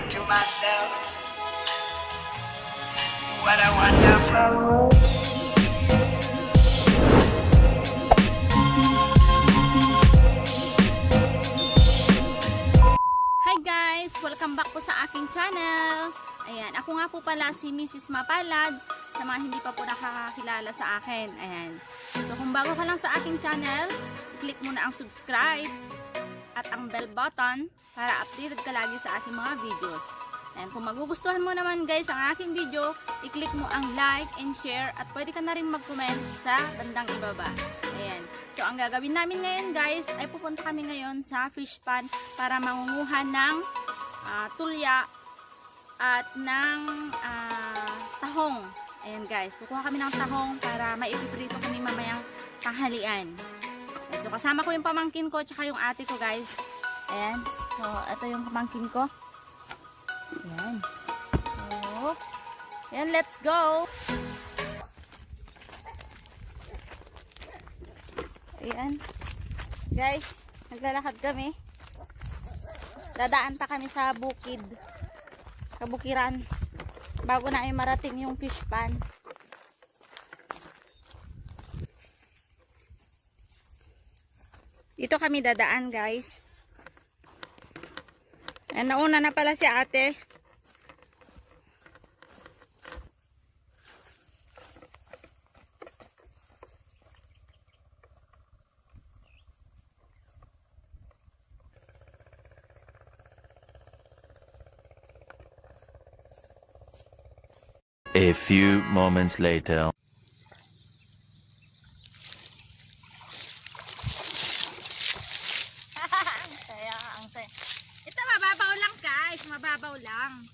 to myself, what a wonderful world. Hi guys! Welcome back po sa aking channel. Ayan, ako nga po pala si Mrs. Mapalad sa mga hindi pa po nakakakilala sa akin. Ayan. So kung bago ka lang sa aking channel, i-click mo na ang subscribe at ang bell button para updated ka lagi sa aking mga videos. And kung magugustuhan mo naman guys ang aking video, i-click mo ang like and share at pwede ka na rin mag-comment sa bandang ibaba. Ayan. So ang gagawin namin ngayon guys ay pupunta kami ngayon sa fish pond para mangunguha ng tulya at ng tahong. Ayan guys, kukuha kami ng tahong para maipiprito kami mamayang tanghalian. Ayan, so kasama ko yung pamangkin ko tsaka yung ate ko guys. Ayan, so ito yung pamangkin ko. Ayan. So, ayan, let's go! Ayan. Guys, naglalakad kami. Dadaan pa kami sa bukid. Kabukiran. Bago na ay marating yung fish pond. Dito kami dadaan guys. Ayan, nauna na pala si ate. A few moments later. Ang saya. Ito mababaw lang guys, mababaw lang.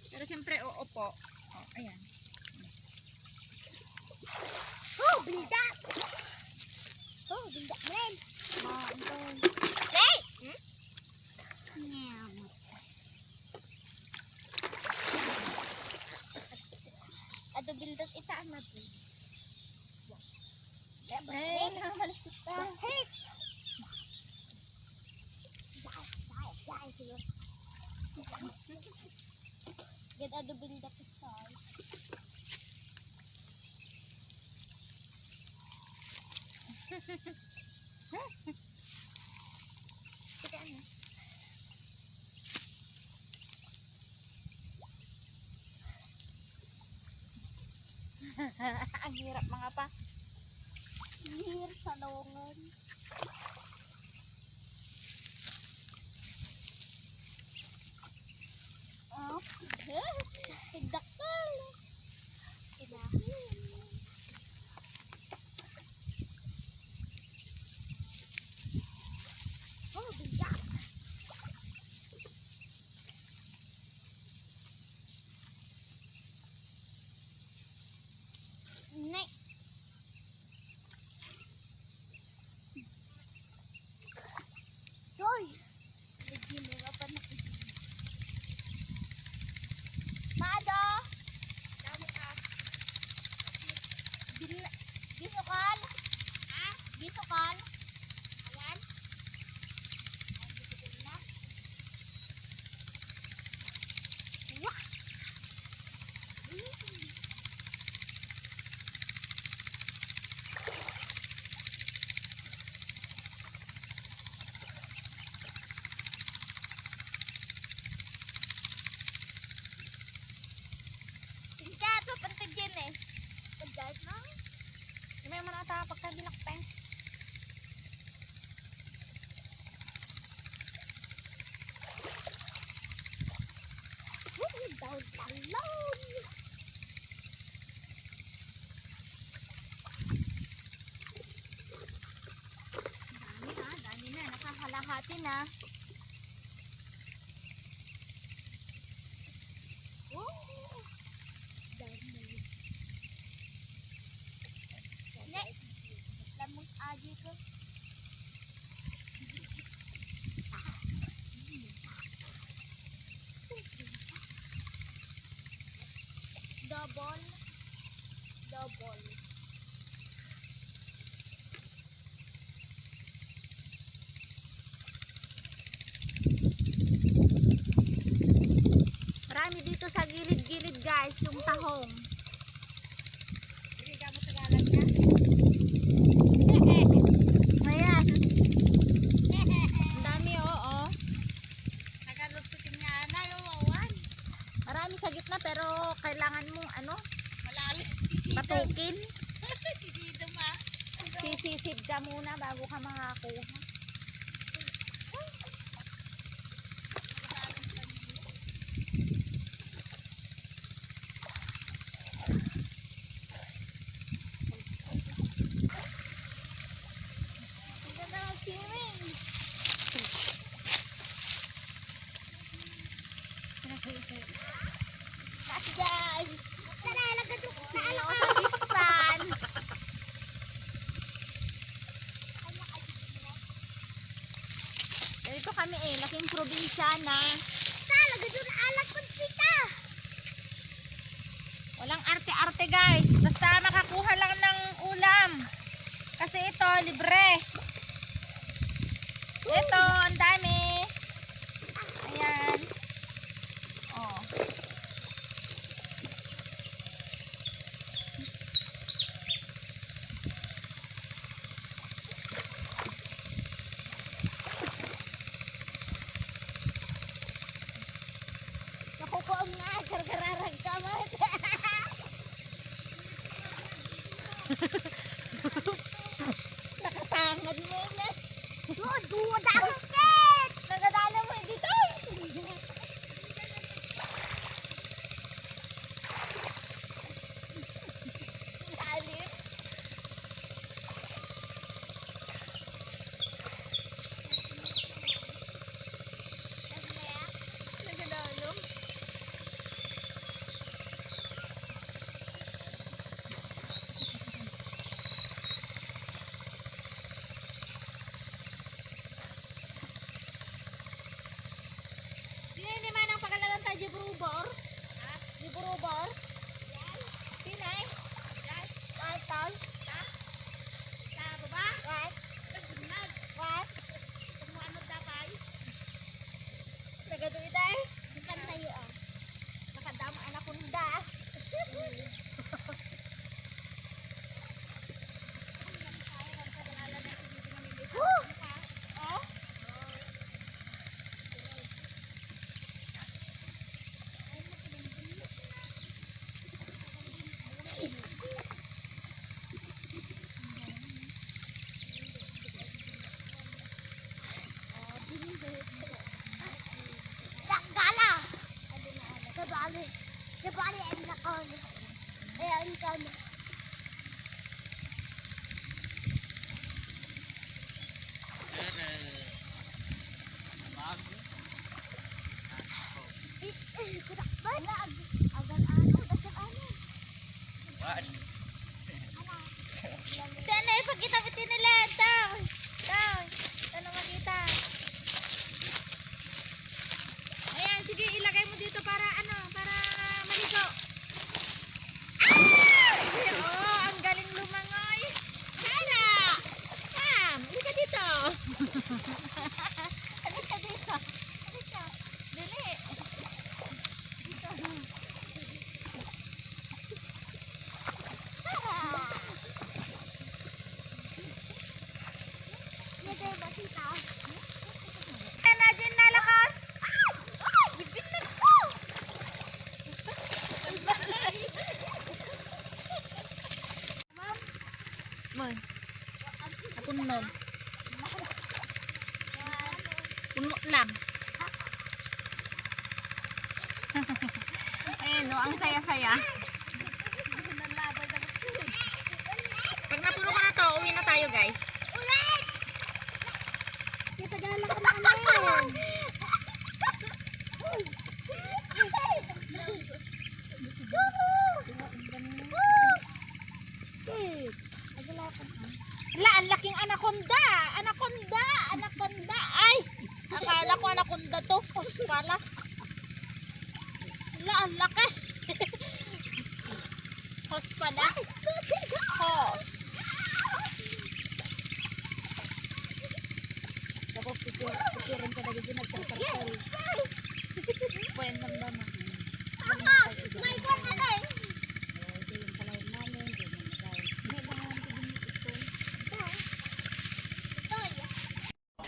Pero siyempre oo po. Oh, ayan. Oh, BILDAT! Oh, BILDAT man! Hey! Meow. Ato BILDAT itaan natin. Ay, nakamalis kita. Basit! Get ato BILDAT itaan. Ang hirap mga pa. Here sa lawongan. Oh, pigdaktal. Ilahin. Oh, BILDAT. Next. Hoy! Nagino nga pa na. Mado! Dami ka. Gisukal? Ha? Gisukal? Ayan? Gisukal na? Wah! Pagkat, papantag dyan eh. Pagkat na. May mga ata pagkabilak pa. Down alone. Dami na. Nakakalahati na. Oh. Next. Lamang agi ko. Double. guys, yung tahong. Hindi ka mo Tagalog na. Ayan. Ang dami, oo. Nagalututin nga na yung wawan. Marami sa gitna pero kailangan mong ano, Malalim. Sisidom. patukin. Sisidom ah. Sisisid ka muna bago ka makakuha. Ang ganda ng swimming. Kasi guys, Nalalagad yung sino ko sa pispan. Dito kami laking probinsyana. Nalalagad yung alak kong sita. Walang arte-arte guys. Basta makakuha lang ng ulam. Kasi ito, libre. Ito, ang dami. Ayan. Oh. Nakukuha nga, gargararag ka mo. Nakatangad mo na. Duwada ang set. Nagadala mo dito. Lalim. Nagadalo. Hindi man ang pagkalalan tayo Jibrubor. Jibrubor. Pinay. Tartal. Sa baba. What? Nagdunag. What? Kumuha dapay. Nagaduwi tayo. Bukan tayo ah. Nakadama anak kunda. Oh? Gala. Kabali. Kabali ang nakon. Ayan ka na. Sana ipakita mo nila. Tao. Sana makita. Ayan, sige ilagay mo dito para ano, para maligo. Oh, ang galing lumangoy. Sana. Sam, halika dito. Halika dito. Halika. Dali. Dito. Ano dyan nalakas? Bibinag ko! Ma'am? Ma'am? Ako nun. Puno lang. Ayan no, ang saya-saya. Pag napuno ko na to, uwi na tayo guys. Ulit! Kitagala ka namin. Ala, ang laking anaconda! Anaconda! Anaconda! Ay! Akala ko anaconda to. Hos pala. Ala, ang laki. Hos pala. Hos. Tapos pikirin ka na dito nagtatarpol. Pwede naman. Mama, may God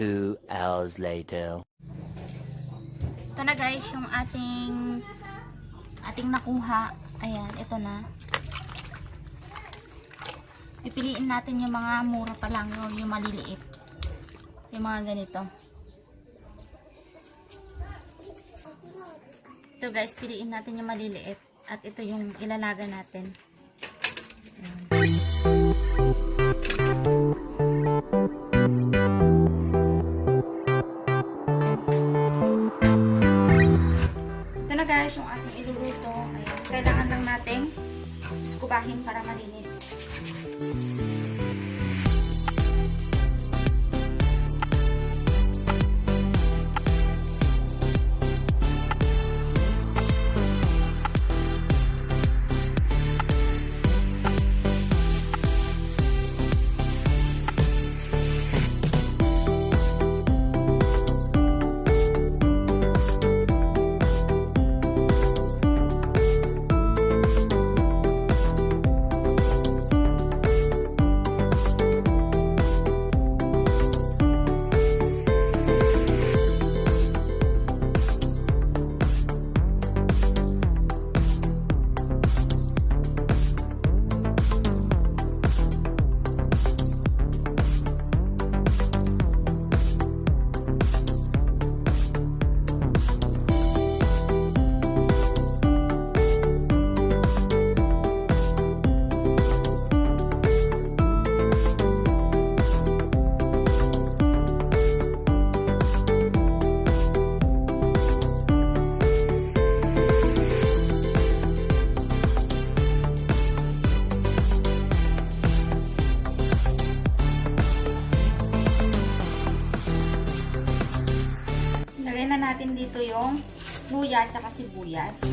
2 hours later. Ito na guys, yung ating nakuha. Ayan, ito na. Pipiliin natin yung mga mura pa lang, yung maliliit. Yung mga ganito. Ito guys, piliin natin yung maliliit. At ito yung ilalaga natin. Ito na guys, yung ating iluluto. Ayan. Kailangan lang natin iskubahin para malinis. Lagay na natin dito yung luya at saka sibuyas.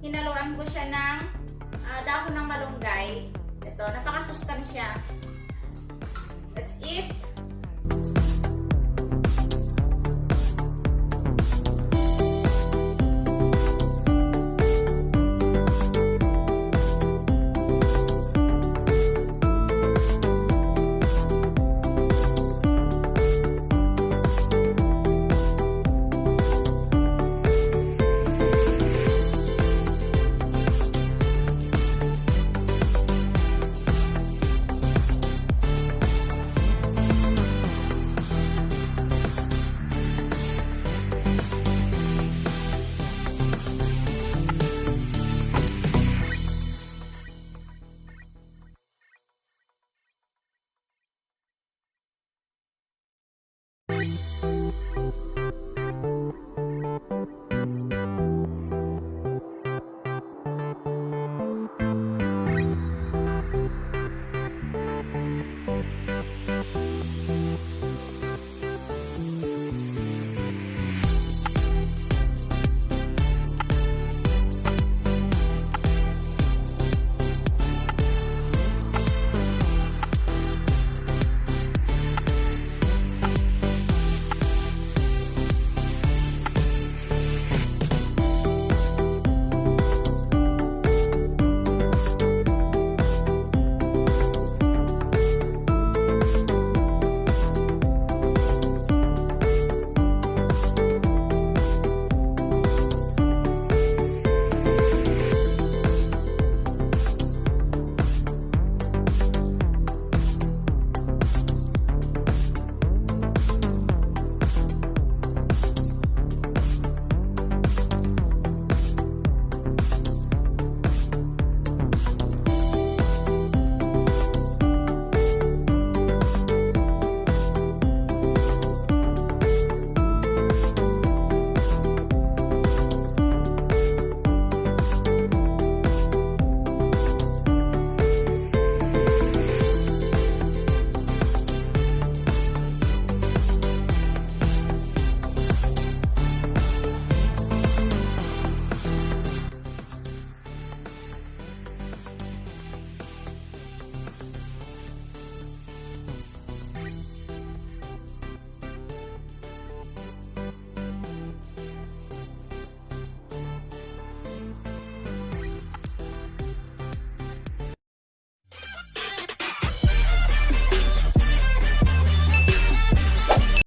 hinaluan ko siya ng dahon ng malunggay. Ito, napakasustansya. Let's eat!